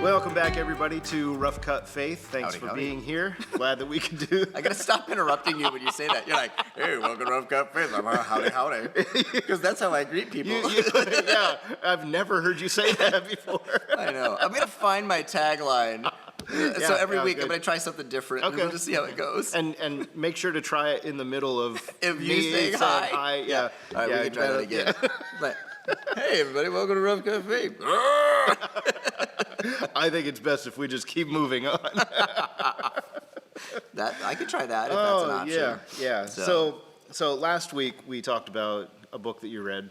Welcome back, everybody, to Rough Cut Faith. Thanks Howdy, for being here. Glad that we can do. I gotta stop interrupting you when you say that. You're like, "Hey, welcome to Rough Cut Faith." I'm like, "Howdy, howdy," because that's how I greet people. Yeah, I've never heard you say that before. I know. I'm gonna find my tagline. So every week good. I'm gonna try something different. Okay. And we'll just see how it goes. And make sure to try it in the middle of If you me saying hi. Yeah. All right, we can try that again. But hey, everybody, welcome to Rough Cut Faith. I think it's best if we just keep moving on. That I could try that if that's an option. Yeah. So last week we talked about a book that you read.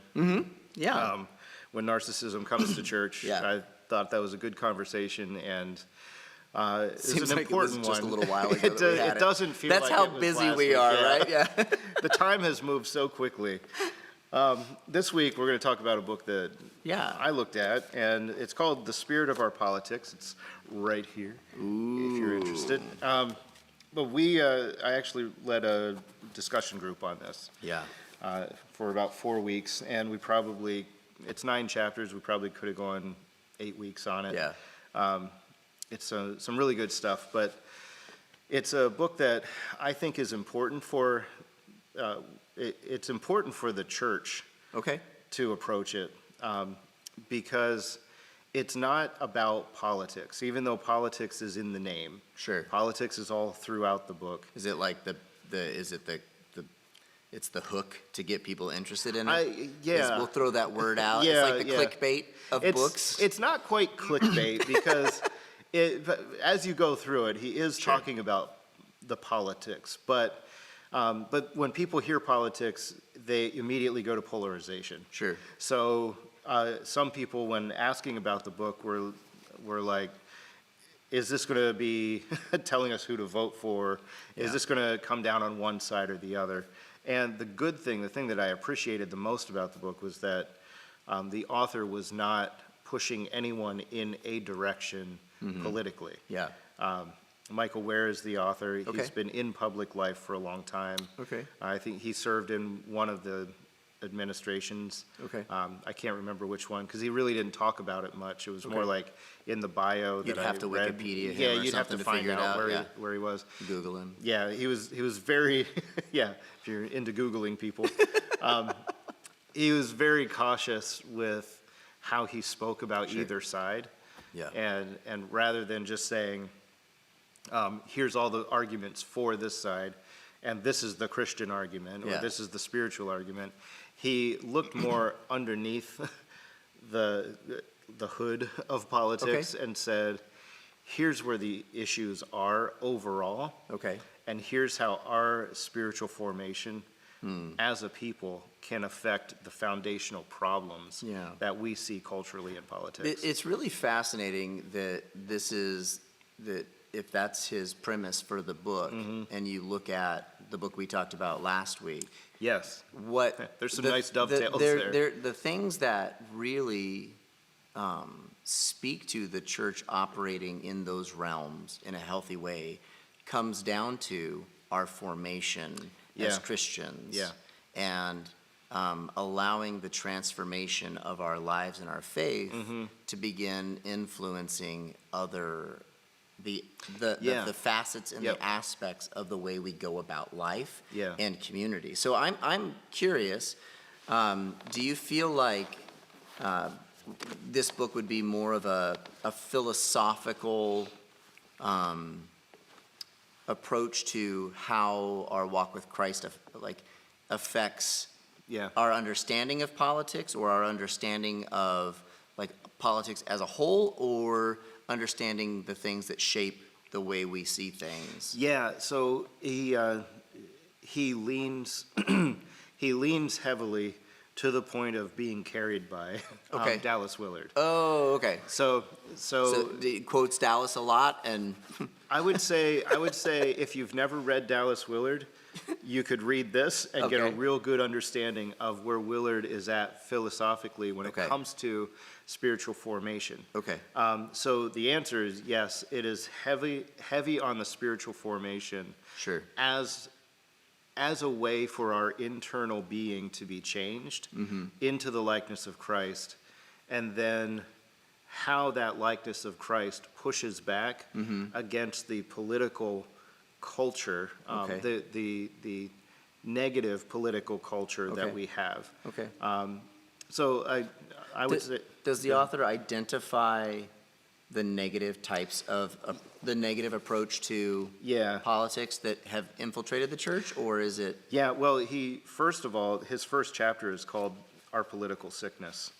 Yeah. When Narcissism Comes to Church. Yeah. I thought that was a good conversation, and it's Seems an like important it was just one. a little while ago. It doesn't feel That's like how it was busy last we week. are, Yeah. right? Yeah. The time has moved so quickly. This week we're going to talk about a book that I looked at, and it's called The Spirit of Our Politics. It's right here, if you're interested. But I actually led a discussion group on this for about 4 weeks, and it's 9 chapters. We probably could have gone 8 weeks on it. Yeah. It's some really good stuff, but it's a book that I think is important for it's important for the church to approach it, because it's not about politics, even though politics is in the name. Sure. Politics is all throughout the book. Is it like it's the hook to get people interested in it? We'll throw that word out. It's like the clickbait of books. It's not quite clickbait because as you go through it, he is talking about the politics, but when people hear politics, they immediately go to polarization. Sure. So some people, when asking about the book, were like, is this going to be telling us who to vote for? Is this going to come down on one side or the other? And the thing that I appreciated the most about the book was that the author was not pushing anyone in a direction politically. Yeah. Michael Ware is the author. Okay. He's been in public life for a long time. Okay. I think he served in one of the administrations. Okay. I can't remember which one because he really didn't talk about it much. It was more like in the bio that You'd have to read. Wikipedia him Yeah, or you'd have to something to find figure it out out, where he was. Google him. Yeah, he was very if you're into Googling people. He was very cautious with how he spoke about either side. Yeah. And rather than just saying, here's all the arguments for this side, and this is the Christian argument, or this is the spiritual argument, he looked more underneath the hood of politics and said, here's where the issues are overall, and here's how our spiritual formation as a people can affect the foundational problems that we see culturally in politics. It's really fascinating that if that's his premise for the book, and you look at the book we talked about last week. Yes. There's some nice dovetails there. The things that really speak to the church operating in those realms in a healthy way comes down to our formation as Christians. And allowing the transformation of our lives and our faith to begin influencing the facets and the aspects of the way we go about life and community. So I'm curious, do you feel like this book would be more of a philosophical approach to how our walk with Christ affects our understanding of politics, or our understanding of politics as a whole, or understanding the things that shape the way we see things? Yeah, so he leans heavily to the point of being carried by Dallas Willard. Oh, okay. So he quotes Dallas a lot, and I would say if you've never read Dallas Willard, you could read this and get a real good understanding of where Willard is at philosophically when it comes to spiritual formation. So the answer is yes, it is heavy on the spiritual formation. Sure. As a way for our internal being to be changed into the likeness of Christ, and then how that likeness of Christ pushes back against the political culture, Okay. the negative political culture Okay. that we have. Okay. So I would say. Does the author identify the negative types of, the negative approach to Yeah. politics that have infiltrated the church, or is it? Yeah, well, first of all, his first chapter is called Our Political Sickness.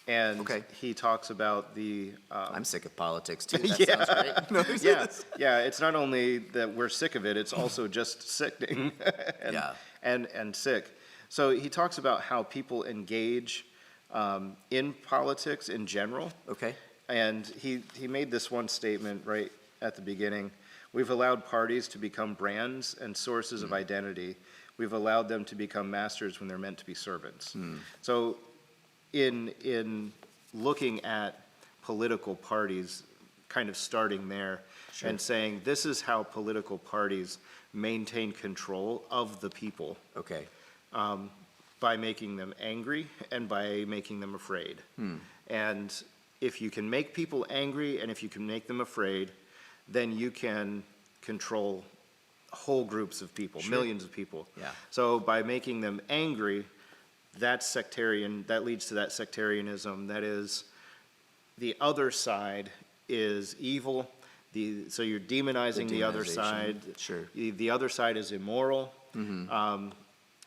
And Okay. he talks about the. I'm sick of politics too. That Yeah. sounds great. Yeah, it's not only that we're sick of it, it's also just sickening and, Yeah. and sick. So he talks about how people engage in politics in general. Okay. And he made this one statement right at the beginning. We've allowed parties to become brands and sources of identity. We've allowed them to become masters when they're meant to be servants. So in looking at political parties, kind of starting there, Sure. and saying this is how political parties maintain control of the people, Okay. by making them angry and by making them afraid. And if you can make people angry and if you can make them afraid, then you can control whole groups of people, Sure. millions of people. Yeah. So by making them angry, that's sectarian, that leads to that sectarianism. That is, the other side is evil. So you're demonizing the other side. demonization, sure. The other side is immoral,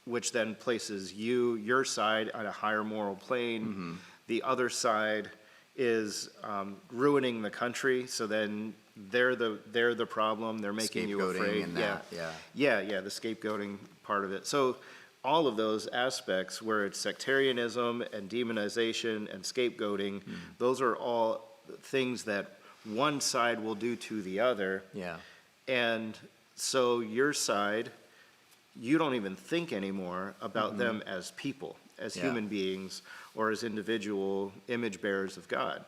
which then places your side on a higher moral plane. The other side is ruining the country, so then they're the problem. They're making you Scapegoating afraid. and Yeah, that, yeah, the scapegoating part of it. So all of those aspects where it's sectarianism and demonization and scapegoating, those are all things that one side will do to the other. Yeah. And so your side, you don't even think anymore about them as people, as Yeah. human beings, or as individual image bearers of God.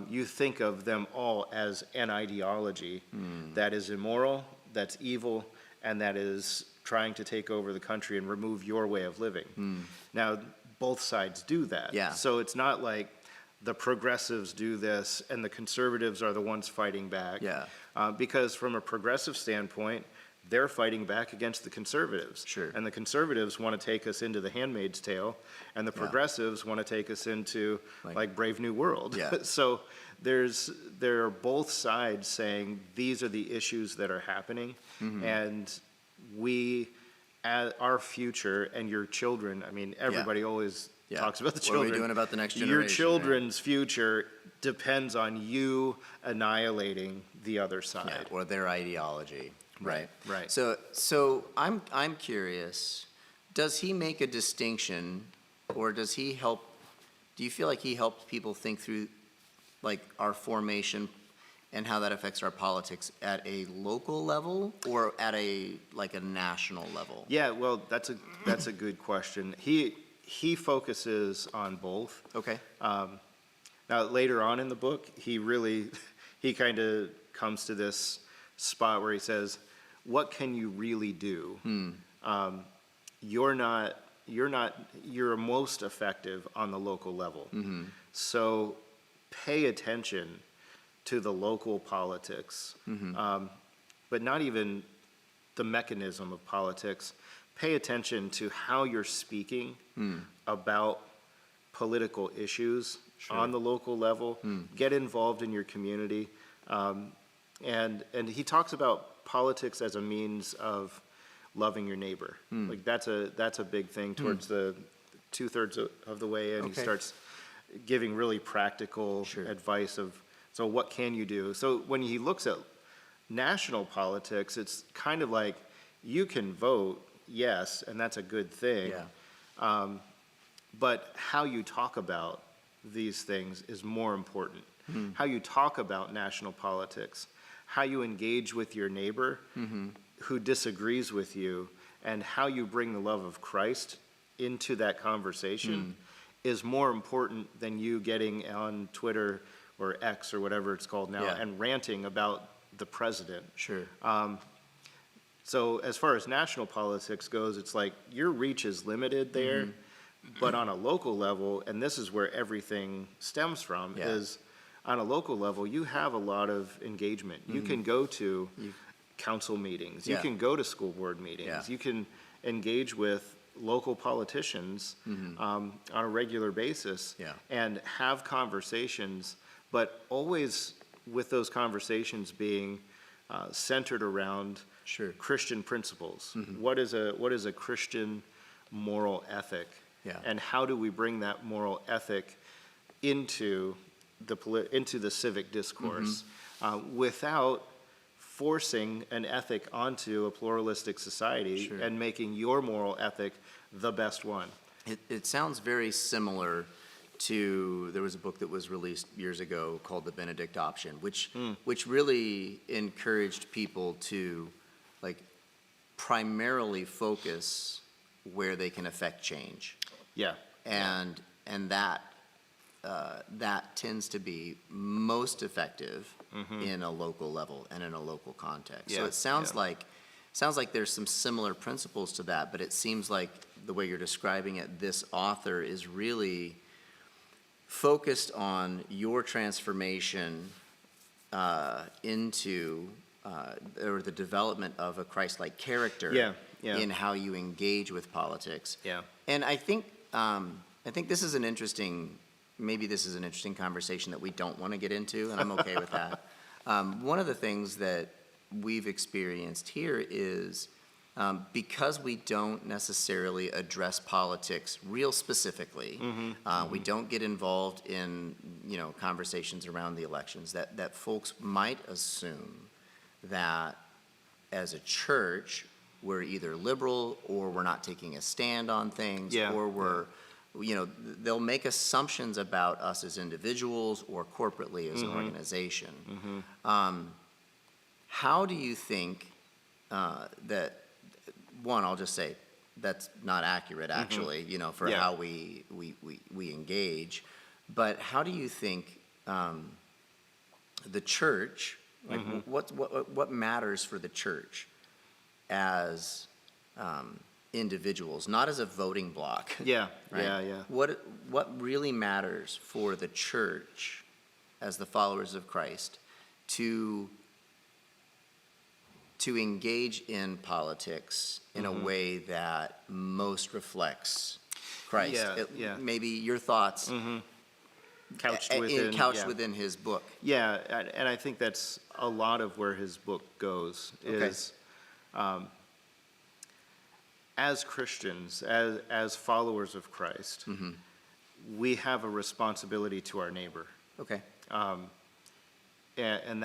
You think of them all as an ideology that is immoral, that's evil, and that is trying to take over the country and remove your way of living. Now, both sides do that. Yeah. So it's not like the progressives do this and the conservatives are the ones fighting back. Yeah. Because from a progressive standpoint, they're fighting back against the conservatives. Sure. And the conservatives want to take us into The Handmaid's Tale, and the progressives want to take us into like Brave New World. Yeah. So there are both sides saying these are the issues that are happening, and our future and your children, I mean, everybody always talks about the children. What are we doing about the next generation? Your children's future depends on you annihilating the other side. Yeah, or their ideology. Right. Right. So I'm curious, does he make a distinction, or does he help, do you feel like he helps people think through like our formation and how that affects our politics at a local level or at a national level? Yeah, well, that's a good question. He focuses on both. Okay. Now, later on in the book, he kind of comes to this spot where he says, what can you really do? You're most effective on the local level. So pay attention to the local politics, but not even the mechanism of politics. Pay attention to how you're speaking about political issues on the local level. Get involved in your community. And he talks about politics as a means of loving your neighbor. Like that's a big thing towards the 2/3 of the way in. Okay. He starts giving really practical advice of, so what can you do? So when he looks at national politics, it's kind of like you can vote, yes, and that's a good thing. Yeah. But how you talk about these things is more important. How you talk about national politics, how you engage with your neighbor who disagrees with you, and how you bring the love of Christ into that conversation is more important than you getting on Twitter or X or whatever it's called now and ranting about the president. Sure. So as far as national politics goes, it's like your reach is limited there, but on a local level, and this is where everything stems from, is on a local level, you have a lot of engagement. You can go to council meetings. You can go to school board meetings. You can engage with local politicians on a regular basis and have conversations, but always with those conversations being centered around Christian principles. What is a Christian moral ethic? And how do we bring that moral ethic into the civic discourse without forcing an ethic onto a pluralistic society and making your moral ethic the best one? It sounds very similar to, there was a book that was released years ago called The Benedict Option, which really encouraged people to like primarily focus where they can affect change. And that tends to be most effective in a local level and in a local context. So it sounds like there's some similar principles to that, but it seems like the way you're describing it, this author is really focused on your transformation into or the development of a Christ-like character in how you engage with politics. And I think this is an interesting, maybe this is an interesting conversation that we don't want to get into, and I'm okay with that. One of the things that we've experienced here is because we don't necessarily address politics real specifically, we don't get involved in conversations around the elections, that folks might assume that as a church we're either liberal or we're not taking a stand on things, or we're they'll make assumptions about us as individuals or corporately as an organization. How do you think that, one, I'll just say that's not accurate actually, for how we engage, but how do you think the church, like what matters for the church as individuals, not as a voting block? What really matters for the church as the followers of Christ to engage in politics in a way that most reflects Christ? Maybe your thoughts couched within his book. And I think that's a lot of where his book goes, is as Christians, as followers of Christ, we have a responsibility to our neighbor. And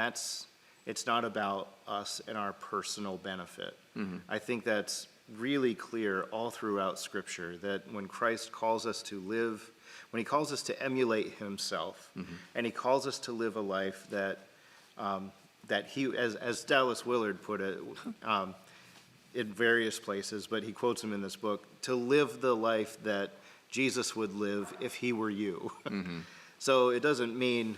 it's not about us and our personal benefit. I think that's really clear all throughout Scripture, that when Christ calls us to live, when he calls us to emulate himself, and he calls us to live a life that he, as Dallas Willard put it in various places, but he quotes him in this book, to live the life that Jesus would live if he were you. So it doesn't mean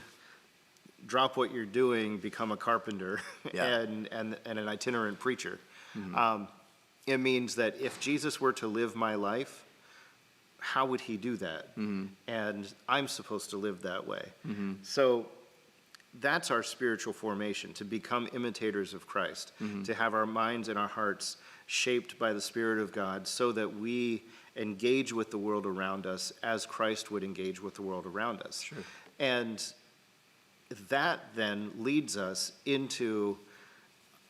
drop what you're doing, become a carpenter and an itinerant preacher. It means that if Jesus were to live my life, how would he do that? And I'm supposed to live that way. So that's our spiritual formation, to become imitators of Christ, to have our minds and our hearts shaped by the Spirit of God so that we engage with the world around us as Christ would engage with the world around us. And that then leads us into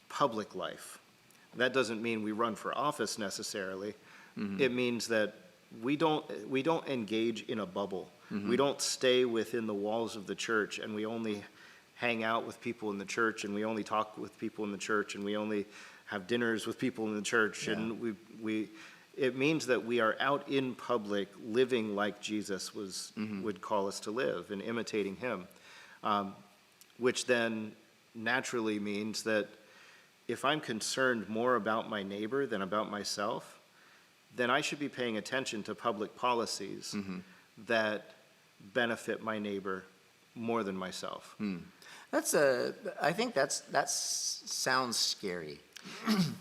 public life. That doesn't mean we run for office necessarily. It means that we don't engage in a bubble. We don't stay within the walls of the church and we only hang out with people in the church and we only talk with people in the church and we only have dinners with people in the church. And it means that we are out in public living like Jesus would call us to live and imitating him. Which then naturally means that if I'm concerned more about my neighbor than about myself, then I should be paying attention to public policies that benefit my neighbor more than myself. I think that sounds scary.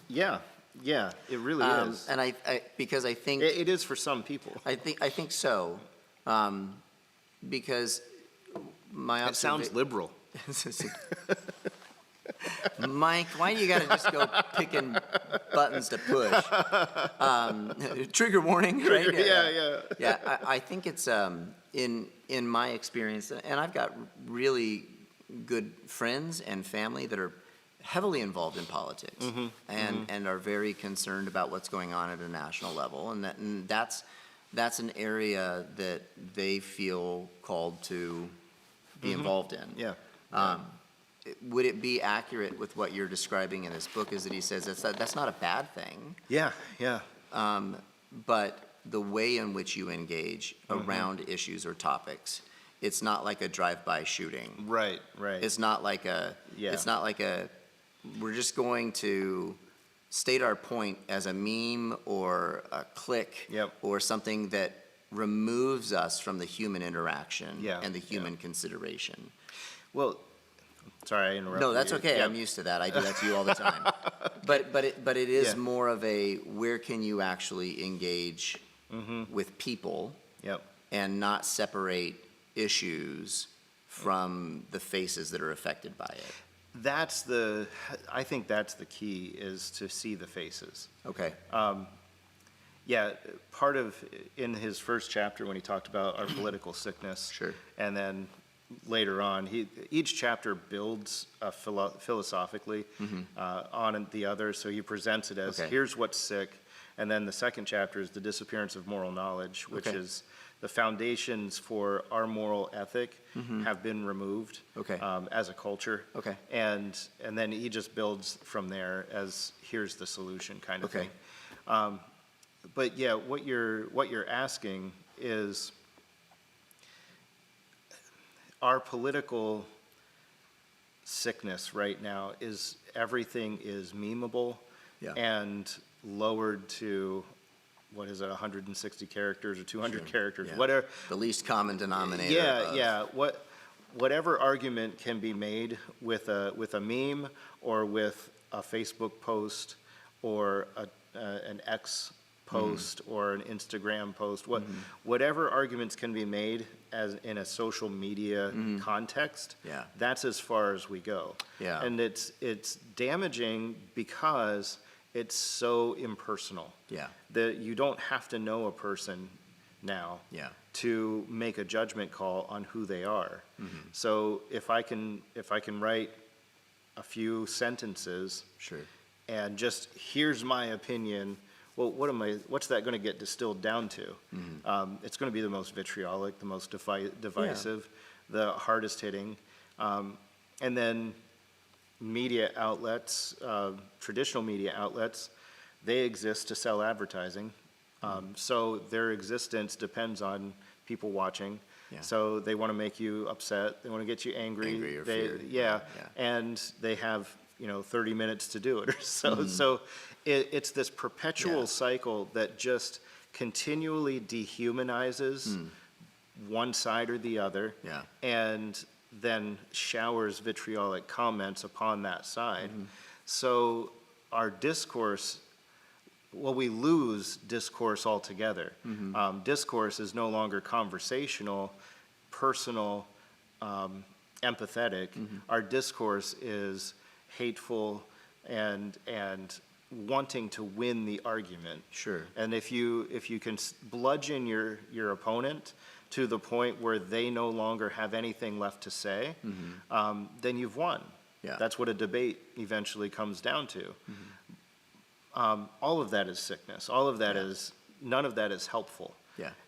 Yeah, it really is. And because I think it is for some people. I think so, because my It sounds liberal. Mike, why do you gotta just go picking buttons to push? Trigger warning, right? Yeah, I think it's, in my experience, and I've got really good friends and family that are heavily involved in politics and are very concerned about what's going on at a national level, and that's an area that they feel called to be involved in. Yeah. Would it be accurate with what you're describing in this book is that he says that's not a bad thing, Yeah. but the way in which you engage around issues or topics, it's not like a drive-by shooting. Right. It's not like we're just going to state our point as a meme or a click or something that removes us from the human interaction and the human consideration. Well, sorry, I interrupted. No, that's you. okay. I'm used to that. I do that to you all the time. But it is more of a where can you actually engage with people and not separate issues from the faces that are affected by it. I think that's the key, is to see the faces. Okay. Part of, in his first chapter when he talked about our political sickness. Sure. And then later on, each chapter builds philosophically on the other. So he presents it as, here's what's sick. And then the second chapter is the disappearance of moral knowledge, which is the foundations for our moral ethic have been removed as a culture. And then he just builds from there as, here's the solution kind of thing. But yeah, what you're asking is, our political sickness right now is everything is memeable and lowered to, what is it, 160 characters or 200 characters, whatever. The least common denominator. Whatever argument can be made with a meme or with a Facebook post or an X post or an Instagram post, whatever arguments can be made as in a social media context, that's as far as we go. And it's damaging because it's so impersonal. That you don't have to know a person now to make a judgment call on who they are. So if I can write a few sentences and just, here's my opinion, well, what's that going to get distilled down to? It's going to be the most vitriolic, the most divisive, the hardest hitting. And then media outlets, traditional media outlets, they exist to sell advertising. So their existence depends on people watching. So they want to make you upset. They want to get you angry. Or feared. And they have 30 minutes to do it. So it's this perpetual cycle that just continually dehumanizes one side or the other, and then showers vitriolic comments upon that side. So our discourse, we lose discourse altogether. Discourse is no longer conversational, personal, empathetic. Our discourse is hateful and wanting to win the argument. And if you can bludgeon your opponent to the point where they no longer have anything left to say, then you've won. That's what a debate eventually comes down to. All of that is sickness. All of that is, none of that is helpful.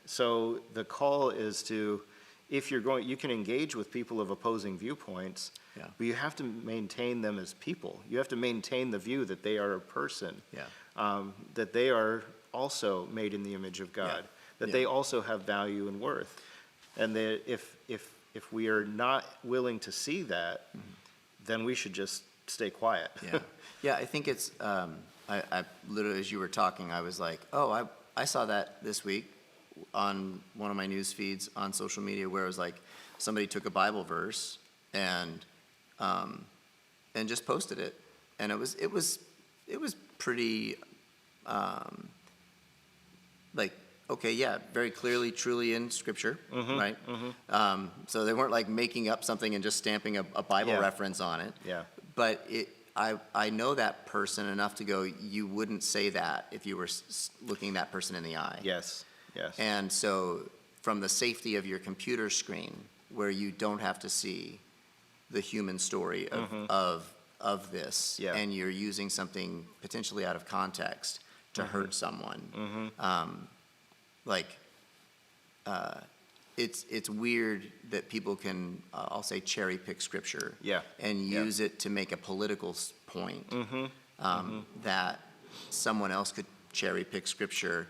So the call is to, if you're going, you can engage with people of opposing viewpoints, but you have to maintain them as people. You have to maintain the view that they are a person, that they are also made in the image of God, that they also have value and worth. And that if we are not willing to see that, then we should just stay quiet. I think it's, I literally, as you were talking, I was like, oh, I saw that this week on one of my news feeds on social media, where it was like somebody took a Bible verse and just posted it, and it was pretty like okay, yeah, very clearly, truly in Scripture, right? So they weren't like making up something and just stamping a Bible reference on it. Yeah. But I know that person enough to go, you wouldn't say that if you were looking that person in the eye. Yes, yes. And so from the safety of your computer screen, where you don't have to see the human story of this, and you're using something potentially out of context to hurt someone, it's weird that people can, I'll say, cherry pick Scripture, and use it to make a political point, that someone else could cherry pick Scripture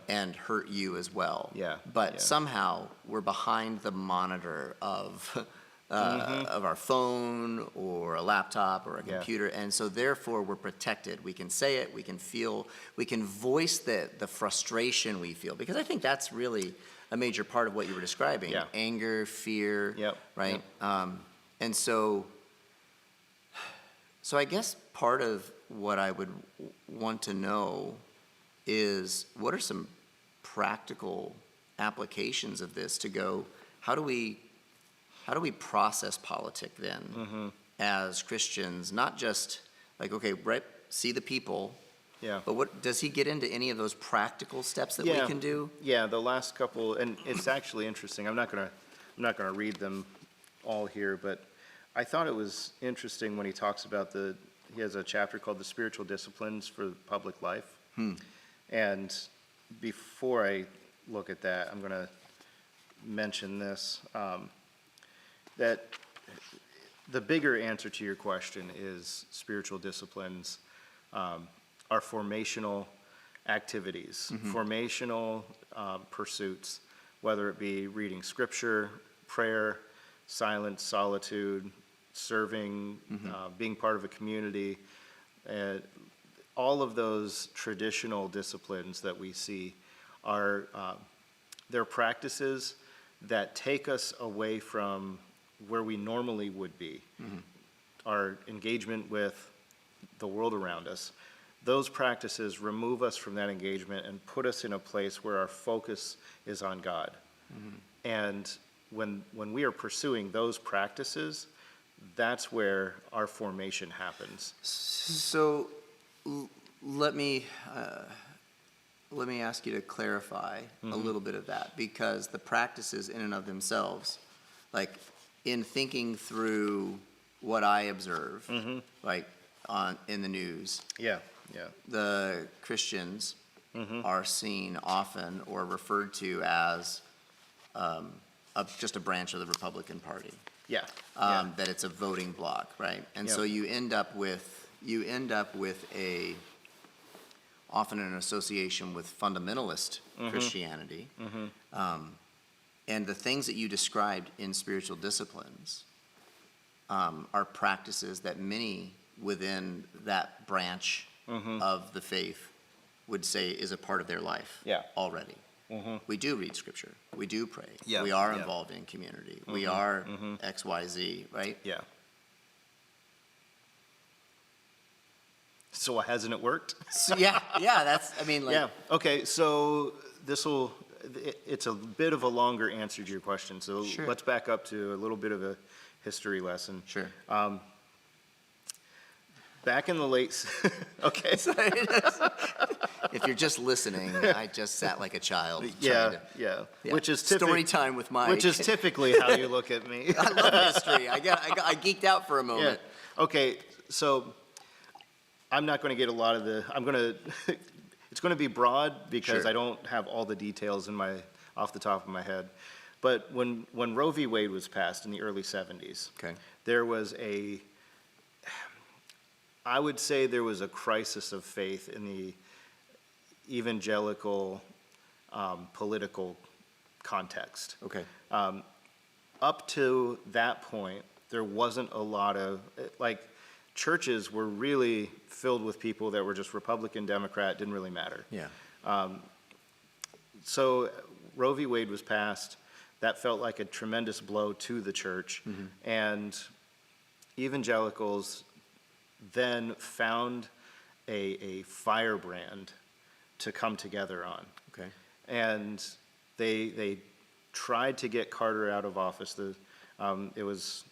and hurt you as well. But somehow we're behind the monitor of our phone or a laptop or a computer, and so therefore we're protected. We can say it, we can feel, we can voice the frustration we feel, because I think that's really a major part of what you were describing. Anger, fear, right? And so I guess part of what I would want to know is, what are some practical applications of this to go, how do we process politic then as Christians? Not just like, okay, right, see the people, but what does he get into any of those practical steps that we can do? The last couple, and it's actually interesting. I'm not gonna read them all here, but I thought it was interesting when he talks about he has a chapter called The Spiritual Disciplines for Public Life. And before I look at that, I'm gonna mention this, that the bigger answer to your question is spiritual disciplines are formational activities, formational pursuits, whether it be reading Scripture, prayer, silence, solitude, serving, being part of a community. All of those traditional disciplines that we see are they're practices that take us away from where we normally would be, our engagement with the world around us. Those practices remove us from that engagement and put us in a place where our focus is on God. And when we are pursuing those practices, that's where our formation happens. So let me ask you to clarify a little bit of that, because the practices in and of themselves, like in thinking through what I observe, like in the news, the Christians are seen often or referred to as just a branch of the Republican Party. That it's a voting bloc, right? And so you end up with often an association with fundamentalist Christianity. And the things that you described in spiritual disciplines are practices that many within that branch of the faith would say is a part of their life already. We do read Scripture. We do pray. We are involved in community. We are X, Y, Z, right? So hasn't it worked? So, that's, I mean, like. Okay, so it's a bit of a longer answer to your question. So let's back up to a little bit of a history lesson. Back in the late, okay. If you're just listening, I just sat like a child. Which is story time with Mike. Which is typically how you look at me. I love history. I geeked out for a moment. Okay, so I'm not going to get a lot of it's going to be broad because I don't have all the details off the top of my head. But when Roe v. Wade was passed in the early 70s, there was I would say there was a crisis of faith in the evangelical political context. Up to that point, there wasn't a lot of, churches were really filled with people that were just Republican, Democrat, didn't really matter. So Roe v. Wade was passed. That felt like a tremendous blow to the church. And evangelicals then found a firebrand to come together on. and they tried to get Carter out of office. It was,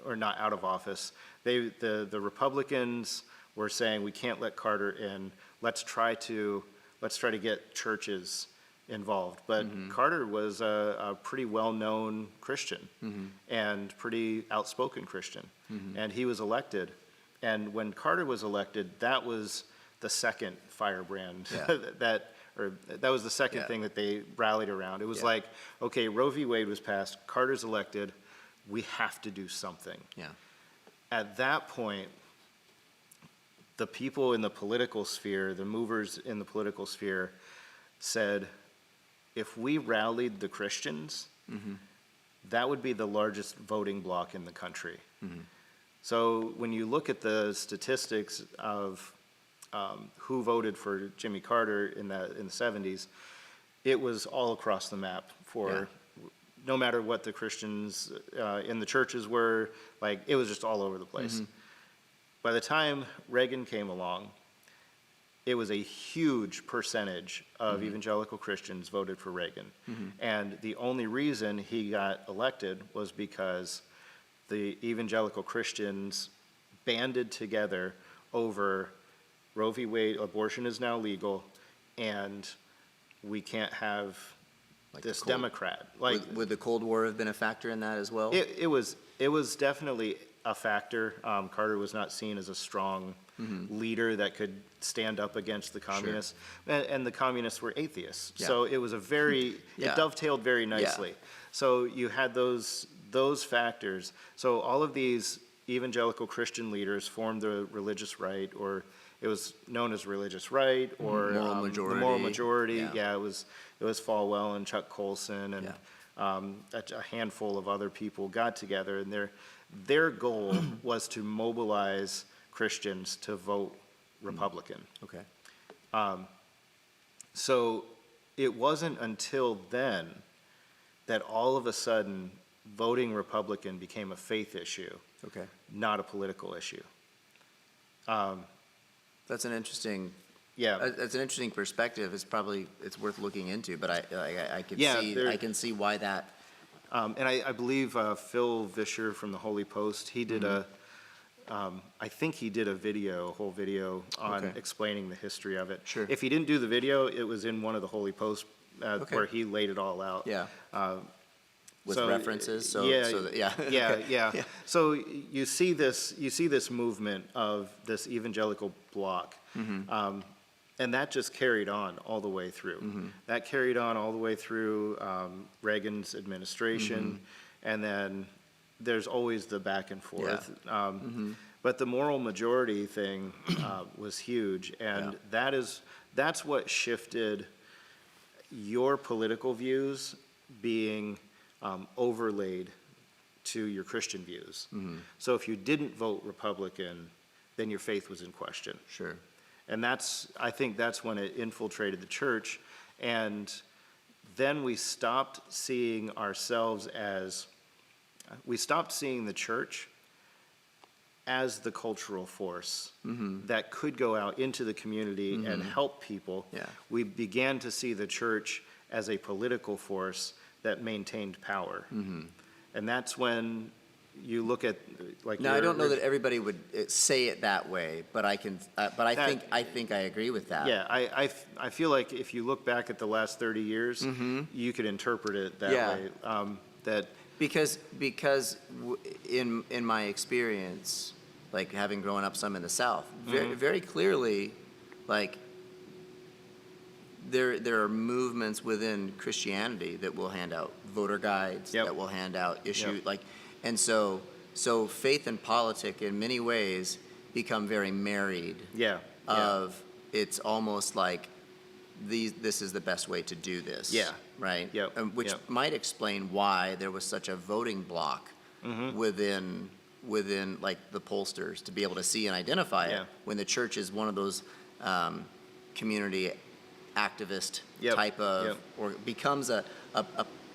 or not out of office. The Republicans were saying, we can't let Carter in. Let's try to get churches involved. But Carter was a pretty well-known Christian and pretty outspoken Christian, and he was elected. And when Carter was elected, that was the second firebrand that was the second thing that they rallied around. It was like, okay, Roe v. Wade was passed, Carter's elected, we have to do something. Yeah. At that point, the people in the political sphere, the movers in the political sphere, said, if we rallied the Christians, that would be the largest voting bloc in the country. So when you look at the statistics of who voted for Jimmy Carter in the 70s, it was all across the map for no matter what the Christians in the churches were, like it was just all over the place. By the time Reagan came along, it was a huge percentage of evangelical Christians voted for Reagan. And the only reason he got elected was because the evangelical Christians banded together over Roe v. Wade, abortion is now legal, and we can't have this Democrat. Like, would the Cold War have been a factor in that as well? It was definitely a factor. Carter was not seen as a strong leader that could stand up against the communists, and the communists were atheists. So it was a very, it dovetailed very nicely. So you had those factors. So all of these evangelical Christian leaders formed the religious right, or it was known as religious right, or moral majority. The moral majority. It was Falwell and Chuck Colson and a handful of other people got together, and their goal was to mobilize Christians to vote Republican. Okay. So it wasn't until then that all of a sudden voting Republican became a faith issue, not a political issue. That's an interesting. That's an interesting perspective. It's worth looking into. But I can see why that. And I believe Phil Vischer from the Holy Post, he did I think he did a whole video on explaining the history of it. Sure. If he didn't do the video, it was in one of the Holy Posts where he laid it all out. With references. So you see this movement of this evangelical bloc, and that just carried on all the way through. That carried on all the way through Reagan's administration, and then there's always the back and forth. But the moral majority thing was huge, and that's what shifted your political views being overlaid to your Christian views. So if you didn't vote Republican, then your faith was in question. Sure. And I think that's when it infiltrated the church, and then we stopped seeing the church as the cultural force that could go out into the community and help people. We began to see the church as a political force that maintained power. And that's when you look at Now, I don't know that everybody would say it that way, but I think I agree with that. I feel like if you look back at the last 30 years, you could interpret it that way. Because in my experience, like having grown up some in the South, very clearly, like there are movements within Christianity that will hand out voter guides, that will hand out issue and so faith and politics in many ways become very married. It's almost like this is the best way to do this. Right. Which might explain why there was such a voting block within like the pollsters to be able to see and identify it when the church is one of those community activist type of or becomes a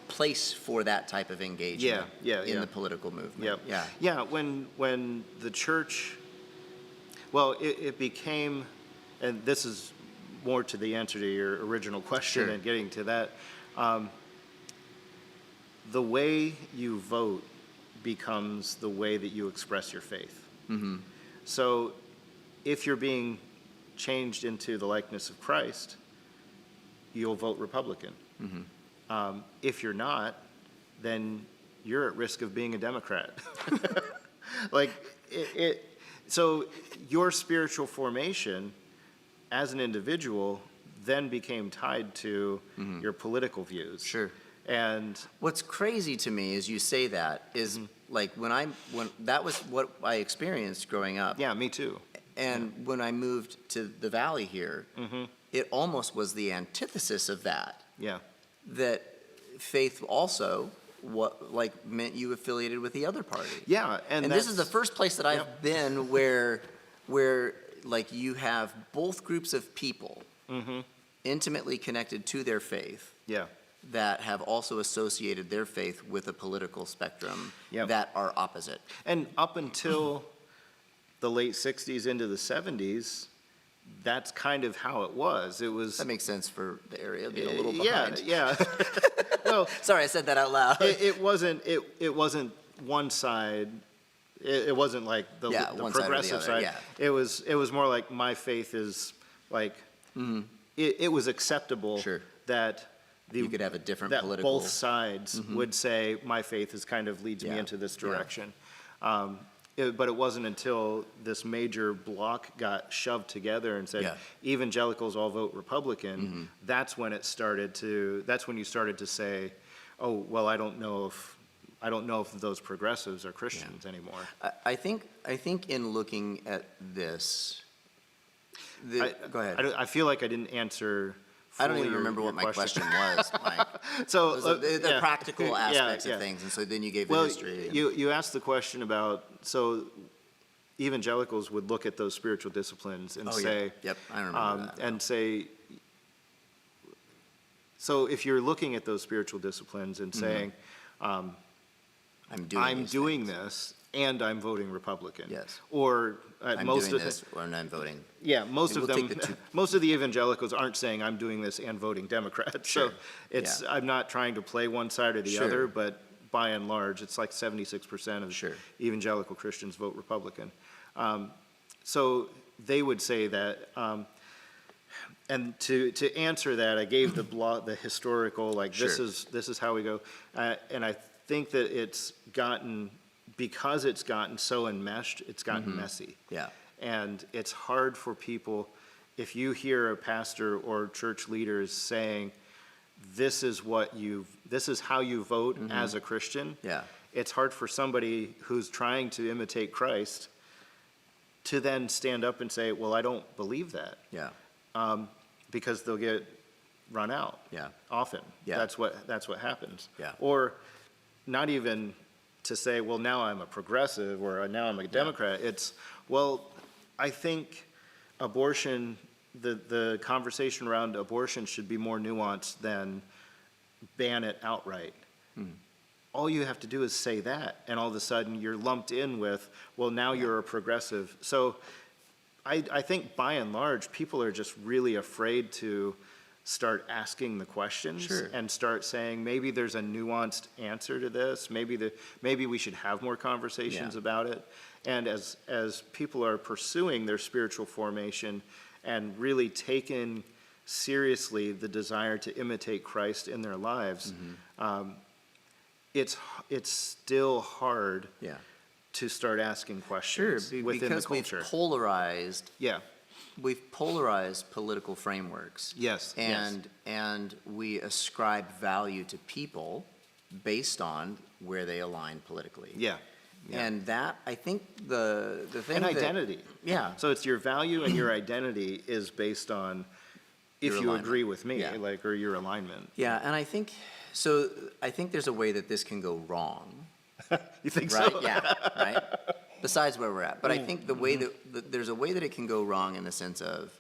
place for that type of engagement in the political movement. When the church, it became, and this is more to the answer to your original question Sure. and getting to that, the way you vote becomes the way that you express your faith. So if you're being changed into the likeness of Christ, you'll vote Republican. If you're not, then you're at risk of being a Democrat. Like, so your spiritual formation as an individual then became tied to your political views. Sure. And What's crazy to me is you say that is like when that was what I experienced growing up. yeah, me too. And when I moved to the Valley here, it almost was the antithesis of that. Yeah. That faith also meant you affiliated with the other party. Yeah, and this is the that's- first place that I've been where like you have both groups of people intimately connected to their faith Yeah. that have also associated their faith with a political spectrum Yep. that are opposite. And up until the late 60s into the 70s, that's kind of how it was. It was That makes sense for the area being a little yeah, behind. yeah. Well, Sorry, I said that out loud. it wasn't one side. It wasn't like the Yeah, one side or the progressive other, side. yeah. It was more like my faith is like it was acceptable Sure. that You could have a different that political. both sides would say my faith is kind of leads me Yeah, into this yeah. direction. But it wasn't until this major block got shoved together and said Yeah. evangelicals all vote Republican. That's when you started to say, oh well, I don't know if those progressives are Christians anymore. I think in looking at this, go ahead. I feel like I didn't answer. I don't even fully remember your what my question question. was, Mike. So The yeah. practical Yeah, aspects yeah. of things, and so then you gave the Well, history. and- you asked the question about, so evangelicals would look at those spiritual disciplines and Oh, yeah. say, Yep, I remember that. and say, so if you're looking at those spiritual disciplines and saying, I'm doing I'm these doing things. this and I'm voting Republican. Yes. Or I'm most doing of this, or I'm voting. yeah, most We'll of take them, the two. most of the evangelicals aren't saying I'm doing this and voting Democrat. So Sure. it's, Yeah. I'm not trying to play one side or the Sure. other, but by and large, it's like 76% of Sure. evangelical Christians vote Republican. So they would say that, and to answer that, I gave the historical, like this Sure. is how we go. And I think that because it's gotten so enmeshed, it's gotten messy. Yeah. And it's hard for people, if you hear a pastor or church leaders saying, this is how you vote as a Christian. Yeah. It's hard for somebody who's trying to imitate Christ to then stand up and say, well, I don't believe that. Yeah. Because they'll get run out. Yeah. Often. Yeah. That's what happens. Yeah. Or not even to say, well, now I'm a progressive or now I'm a Democrat. It's, well, I think abortion, the conversation around abortion should be more nuanced than ban it outright. All you have to do is say that, and all of a sudden you're lumped in with, well, now you're a progressive. So I think by and large, people are just really afraid to start asking the questions Sure. and start saying, maybe there's a nuanced answer to this. Maybe we should have more conversations Yeah. about it. And as people are pursuing their spiritual formation and really taking seriously the desire to imitate Christ in their lives, it's still hard Yeah. to start asking Sure, questions within the because culture. we've Yeah. polarized political frameworks. Yes. And we ascribe value to people based on where they align politically. Yeah. Yeah. And that, I think the thing And that- identity. Yeah. So it's your value and your identity is based on if Your you alignment. agree with me, Yeah. like, or your alignment. Yeah, and I think there's a way that this can go wrong. You think Right, so? yeah, right? Besides where we're at. But I think the way there's a way that it can go wrong in the sense of,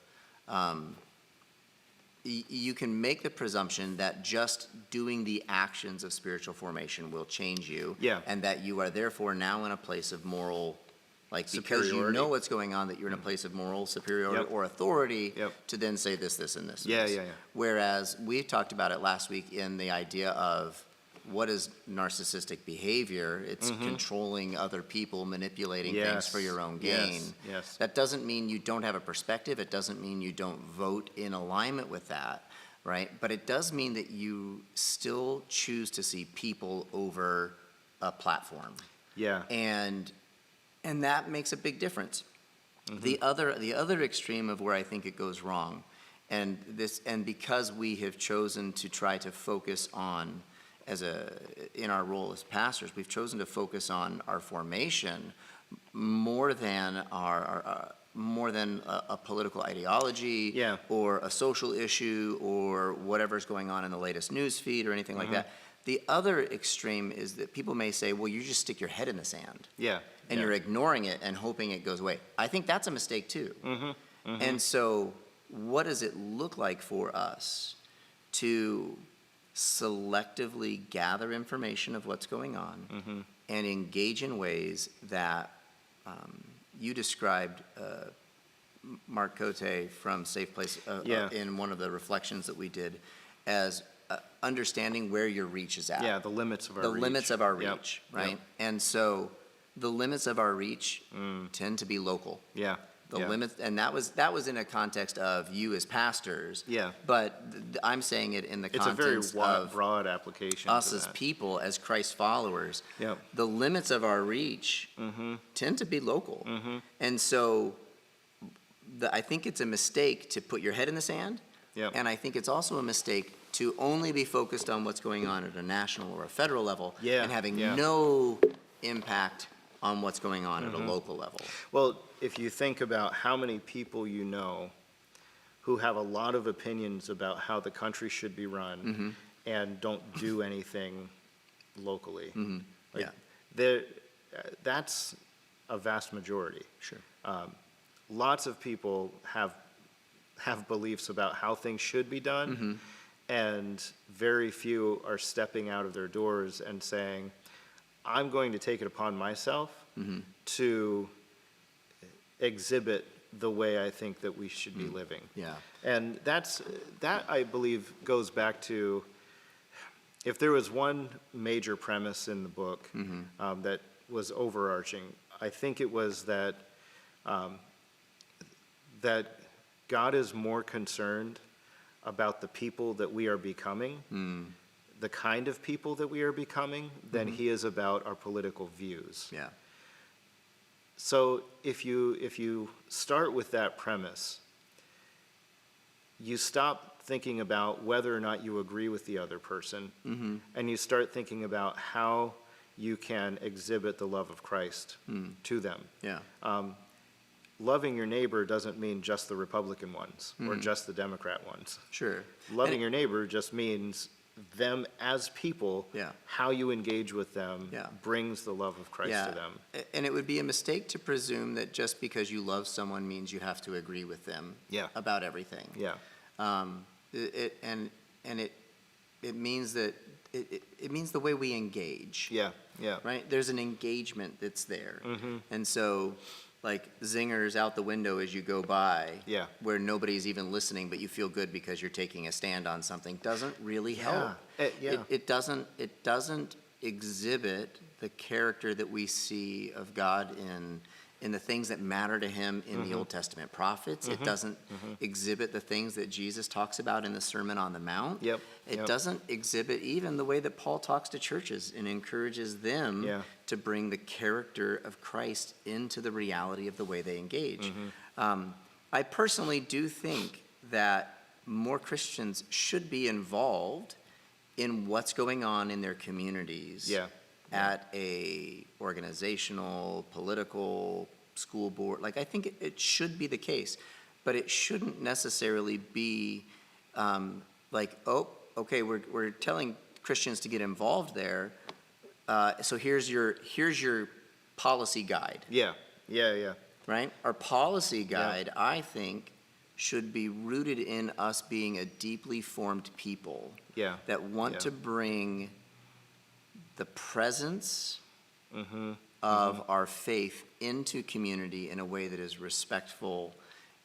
you can make the presumption that just doing the actions of spiritual formation will change you. Yeah. And that you are therefore now in a place of moral Like, because you Superiority. know what's going on, that you're in a place of moral superiority Yep. or authority Yep. to then say this, and this. And Yeah, this. yeah, yeah. Whereas we talked about it last week in the idea of what is narcissistic behavior. It's controlling other people, manipulating things for your own gain. Yes. That doesn't mean you don't have a perspective. It doesn't mean you don't vote in alignment with that, right? But it does mean that you still choose to see people over a platform. Yeah. And that makes a big difference. The other extreme of where I think it goes wrong, and because we have chosen to try to focus on, in our role as pastors, we've chosen to focus on our formation more than a political ideology, Yeah. or a social issue, or whatever's going on in the latest news feed or anything like that. The other extreme is that people may say, well, you just stick your head in the sand. Yeah. And you're ignoring it and hoping it goes away. I think that's a mistake too. And so what does it look like for us to selectively gather information of what's going on and engage in ways that you described, Mark Cote from Safe Place in one of the reflections that we did, as understanding where your reach is at. Yeah, the limits of our reach. The limits of our Yep. reach, right? Yep. And so the limits of our reach tend to be local. Yeah. The yeah. limits, and that was in a context of you as pastors. Yeah. But I'm saying it in the It's a very context of broad application. us to as that. people, as Christ followers. Yep. The limits of our reach tend to be local. And so I think it's a mistake to put your head in the sand. Yep. And I think it's also a mistake to only be focused on what's going on at a national or a federal level and having no impact on what's going on at a local level. Well, if you think about how many people you know who have a lot of opinions about how the country should be run and don't do anything locally, that's a vast majority. Sure. Lots of people have beliefs about how things should be done, and very few are stepping out of their doors and saying, I'm going to take it upon myself to exhibit the way I think that we should be living. Yeah. And that, I believe, goes back to, if there was one major premise in the book that was overarching, I think it was that that God is more concerned about the people that we are becoming, the kind of people that we are becoming, than he is about our political views. Yeah. So if you start with that premise, you stop thinking about whether or not you agree with the other person, and you start thinking about how you can exhibit the love of Christ to them. Yeah. Loving your neighbor doesn't mean just the Republican ones or just the Democrat ones. Sure. Loving your neighbor just means them as people, how you engage with them brings the love of Christ to them. And it would be a mistake to presume that just because you love someone means you have to agree with them about everything. Yeah. It means that it means the way we engage. Yeah. Yeah. Right? There's an engagement that's there. And so, like, zingers out the window as you go by, where nobody's even listening, but you feel good because you're taking a stand on something, doesn't really help. It doesn't exhibit the character that we see of God in the things that matter to him in the Old Testament prophets. It doesn't exhibit the things that Jesus talks about in the Sermon on the Mount. It doesn't exhibit even the way that Paul talks to churches and encourages them to bring the character of Christ into the reality of the way they engage. I personally do think that more Christians should be involved in what's going on in their communities at a organizational, political, school board. Like, I think it should be the case, but it shouldn't necessarily be like, oh, okay, we're telling Christians to get involved there, so here's your policy guide. Yeah. Right? Our policy guide, I think, should be rooted in us being a deeply formed people that want to bring the presence of our faith into community in a way that is respectful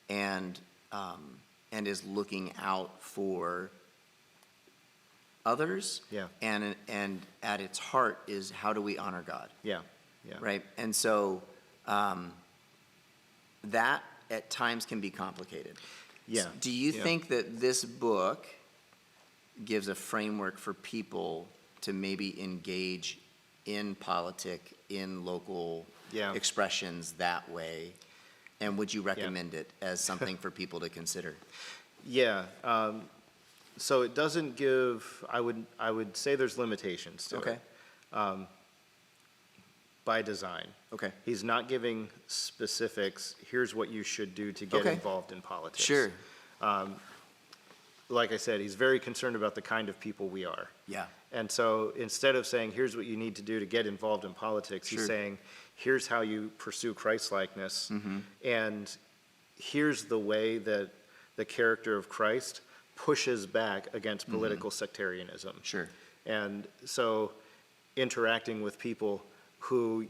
and is looking out for others. Yeah. And at its heart is, how do we honor God? Yeah. Yeah. Right? And so that at times can be complicated. Yeah. Do you Yeah. think that this book gives a framework for people to maybe engage in politic, in local Yeah. expressions that way? And would you recommend it as something for people to consider? Yeah. So it doesn't give. I would say there's limitations to Okay. it. By design. Okay. He's not giving specifics. Here's what you should do to get Okay. involved in politics. Sure. Like I said, he's very concerned about the kind of people we are. Yeah. And so instead of saying, here's what you need to do to get involved in politics, Sure. he's saying, here's how you pursue Christ-likeness, and here's the way that the character of Christ pushes back against political sectarianism. Sure. And so interacting with people who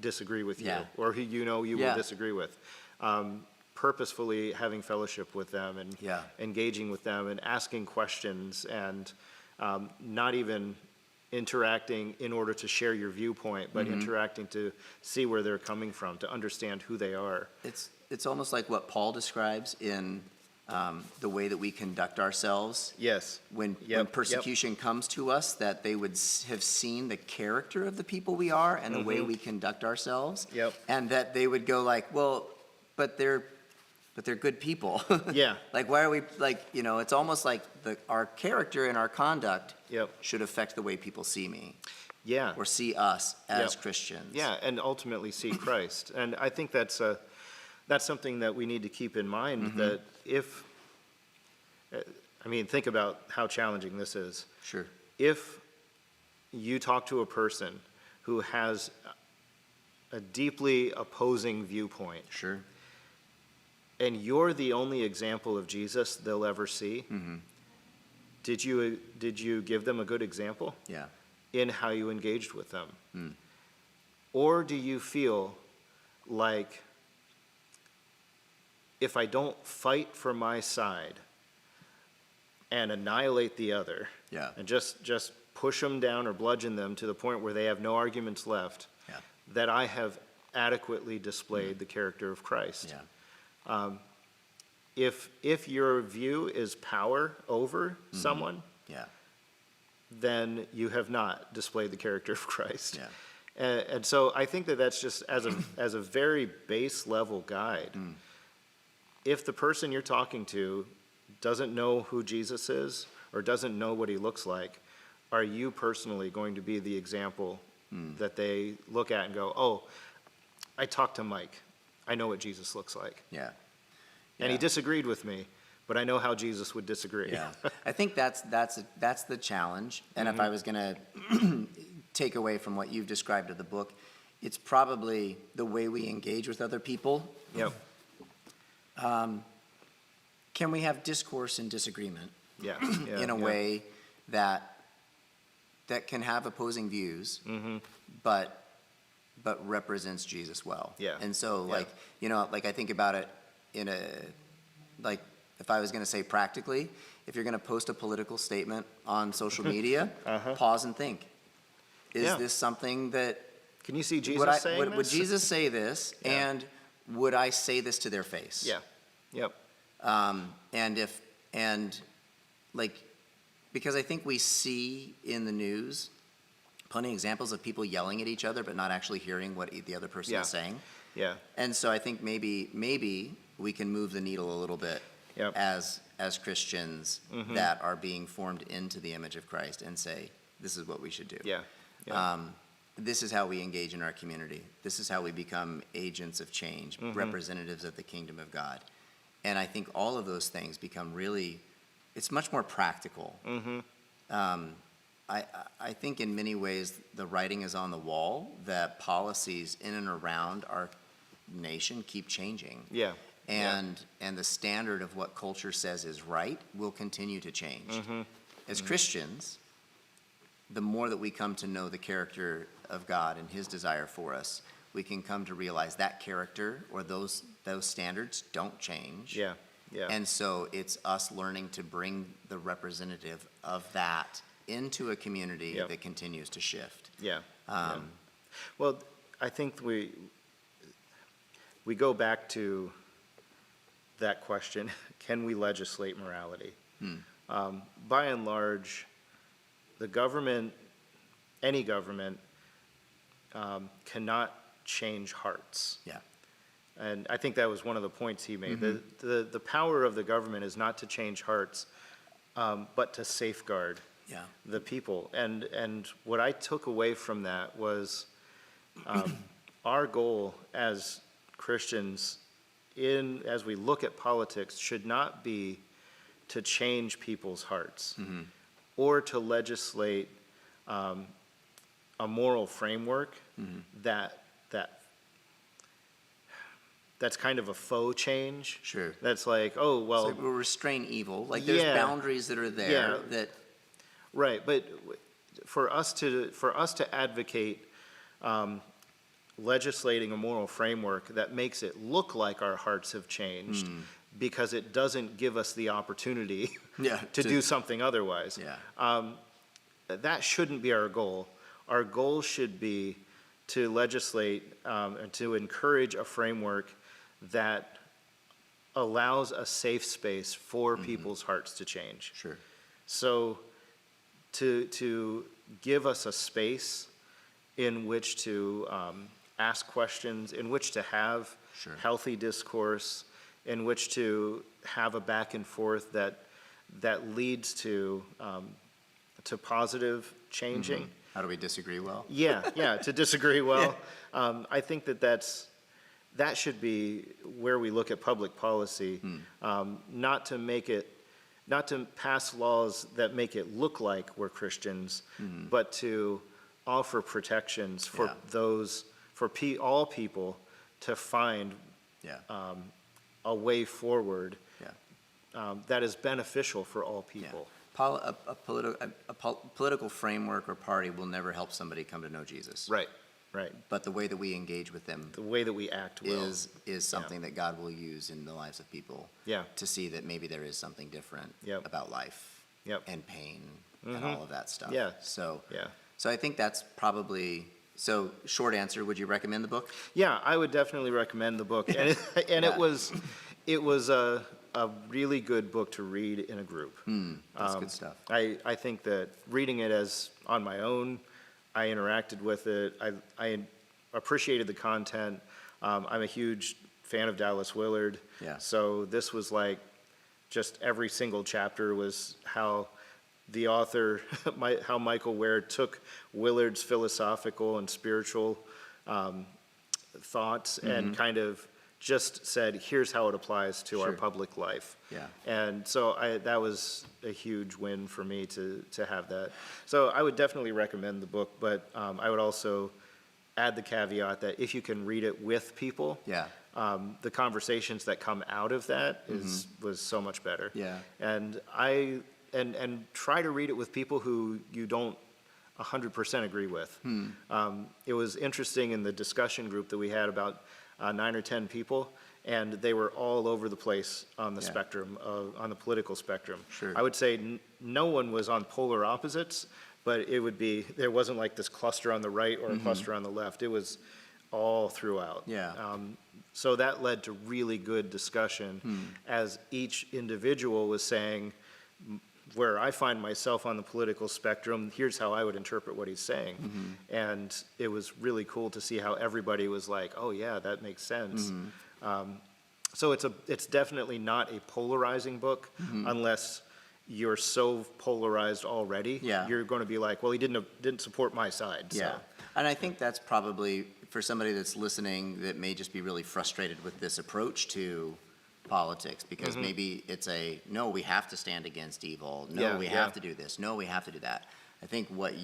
disagree with you, Yeah. or who you Yeah. will disagree with, purposefully having fellowship with them and Yeah. engaging with them and asking questions and not even interacting in order to share your viewpoint, but interacting to see where they're coming from, to understand who they are. It's almost like what Paul describes in the way that we conduct ourselves. Yes. When Yep, persecution comes to us, that they would have seen the character of the people we are and the way we conduct ourselves. Yep. And that they would go like, well, but they're good people. Yeah. Like, why are we, like, it's almost like our character and our conduct Yep. should affect the way people see me Yeah. or see us as Yep. Christians. Yeah, and ultimately see Christ. And I think that's something that we need to keep in mind, that think about how challenging this is. Sure. If you talk to a person who has a deeply opposing viewpoint, Sure. and you're the only example of Jesus they'll ever see, did you give them a good example Yeah. in how you engaged with them? Or do you feel like, if I don't fight for my side and annihilate the other, Yeah. and just push them down or bludgeon them to the point where they have no arguments left, Yeah. that I have adequately displayed the character of Christ? Yeah. If your view is power over someone, Yeah. then you have not displayed the character of Christ. Yeah. And so I think that that's just as a very base level guide. If the person you're talking to doesn't know who Jesus is or doesn't know what he looks like, are you personally going to be the example that they look at and go, oh, I talked to Mike. I know what Jesus looks like. Yeah. And he Yeah. disagreed with me, but I know how Jesus would disagree. Yeah, I think that's the challenge. And if I was going to take away from what you've described of the book, it's probably the way we engage with other people. Yep. Can we have discourse and disagreement Yeah. Yeah. in a yeah. way that can have opposing views, but represents Jesus well? Yeah. And so, Yeah. I think about it in if I was going to say practically, if you're going to post a political statement on social media, pause and think. Is Yeah. this something that Can you see Jesus would saying would this? Jesus say this, Yeah. and would I say this to their face? Yeah. Yep. Because I think we see in the news plenty of examples of people yelling at each other but not actually hearing what the other person Yeah. is saying. Yeah. And so I think maybe we can move the needle a little bit Yep. as Christians that are being formed into the image of Christ, and say, this is what we should do. Yeah. Yeah. This is how we engage in our community. This is how we become agents of change, representatives of the kingdom of God. And I think all of those things become it's much more practical. I think in many ways the writing is on the wall that policies in and around our nation keep changing. Yeah. And the standard of what culture says is right will continue to change. As Christians, the more that we come to know the character of God and his desire for us, we can come to realize that character or those standards don't change. Yeah, yeah. And so it's us learning to bring the representative of that into a community that continues to shift. Yeah. Well, I think we go back to that question, can we legislate morality? By and large, the government, any government, cannot change hearts. Yeah. And I think that was one of the points he made. The power of the government is not to change hearts, but to safeguard the people. And what I took away from that was our goal as Christians, as we look at politics, should not be to change people's hearts or to legislate a moral framework that's kind of a faux change. Sure. That's like, oh, well. So we'll restrain evil. Like there's boundaries that are there that. Right, but for us to advocate legislating a moral framework that makes it look like our hearts have changed because it doesn't give us the opportunity to do something otherwise. That shouldn't be our goal. Our goal should be to legislate and to encourage a framework that allows a safe space for people's hearts to change. Sure. So to give us a space in which to ask questions, in which to have healthy discourse, in which to have a back and forth that leads to positive changing. How do we disagree well? To disagree well. I think that should be where we look at public policy, not to pass laws that make it look like we're Christians, but to offer protections for all people to find a way forward that is beneficial for all people. A political framework or party will never help somebody come to know Jesus. Right. But the way that we engage with them, the way that we act is something that God will use in the lives of people. To see that maybe there is something different about life and pain and all of that stuff. So I think that's probably. So short answer, would you recommend the book? Yeah, I would definitely recommend the book, and it was a really good book to read in a group. That's good stuff. I think that reading it as on my own, I interacted with it. I appreciated the content. I'm a huge fan of Dallas Willard. So this was like just every single chapter was how the author, how Michael Ware took Willard's philosophical and spiritual thoughts and kind of just said, here's how it applies to our public life. And so that was a huge win for me to have that. So I would definitely recommend the book, but I would also add the caveat that if you can read it with people, the conversations that come out of that was so much better. And and try to read it with people who you don't 100% agree with. It was interesting in the discussion group that we had about 9 or 10 people, and they were all over the place on the spectrum, on the political spectrum. I would say no one was on polar opposites, but there wasn't like this cluster on the right or a cluster on the left. It was all throughout. So that led to really good discussion as each individual was saying, where I find myself on the political spectrum, here's how I would interpret what he's saying. And it was really cool to see how everybody was like, oh yeah, that makes sense. So it's definitely not a polarizing book unless you're so polarized already. You're going to be like, well, he didn't support my side. So. And I think that's probably, for somebody that's listening that may just be really frustrated with this approach to politics, because maybe it's no, we have to stand against evil. No, we have to do this. No, we have to do that. I think what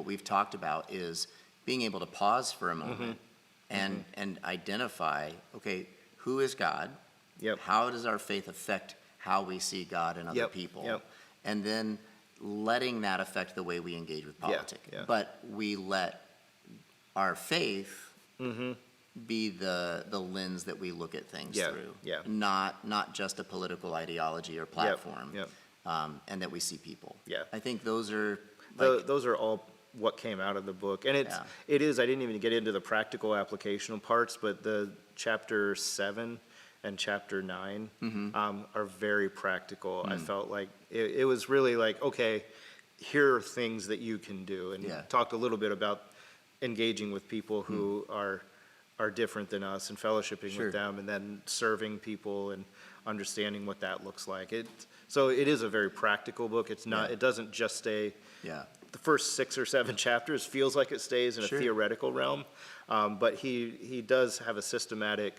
we've talked about is being able to pause for a moment and identify, okay, who is God? How does our faith affect how we see God and other people? And then letting that affect the way we engage with politics. yeah. But we let our faith be the lens that we look at things through. Yeah. Not just a political ideology or platform. Yep. And that we see people. Yeah. I think those are Those are all what came out of the book. And it is, I didn't even get into the practical applicational parts, but the chapter 7 and chapter 9 are very practical. I felt like it was really like, okay, here are things that you can do. And talked a little bit about engaging with people who are different than us and fellowshipping with them, and then serving people and understanding what that looks like. So it is a very practical book. It's not, it doesn't just stay, the first 6 or 7 chapters feels like it stays in a theoretical realm. But he does have a systematic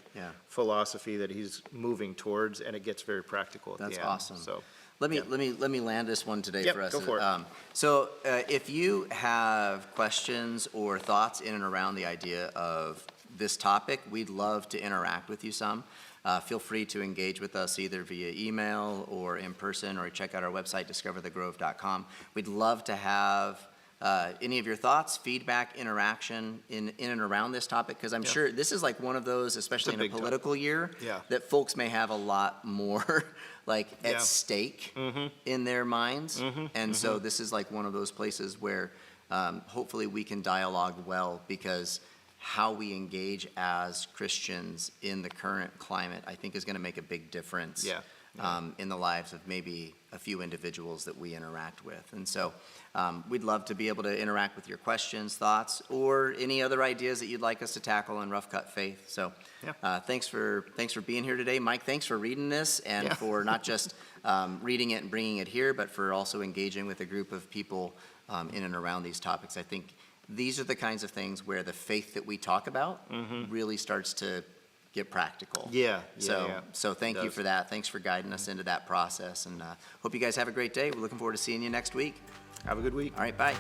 philosophy that he's moving towards, and it gets very practical at the end. That's awesome. So let me land this one today for us. Go for it. So if you have questions or thoughts in and around the idea of this topic, we'd love to interact with you some. Feel free to engage with us either via email or in person, or check out our website, discoverthegrove.com. We'd love to have any of your thoughts, feedback, interaction in and around this topic, because I'm sure this is like one of those, especially in a political year, that folks may have a lot more like at stake in their minds. And so this is like one of those places where hopefully we can dialogue well, because how we engage as Christians in the current climate, I think, is going to make a big difference in the lives of maybe a few individuals that we interact with. And so we'd love to be able to interact with your questions, thoughts, or any other ideas that you'd like us to tackle in Rough Cut Faith. So thanks for being here today. Mike, thanks for reading this, and for not just reading it and bringing it here, but for also engaging with a group of people in and around these topics. I think these are the kinds of things where the faith that we talk about really starts to get practical. So thank you for that. Thanks for guiding us into that process, and hope you guys have a great day. We're looking forward to seeing you next week. Have a good week. All right, bye.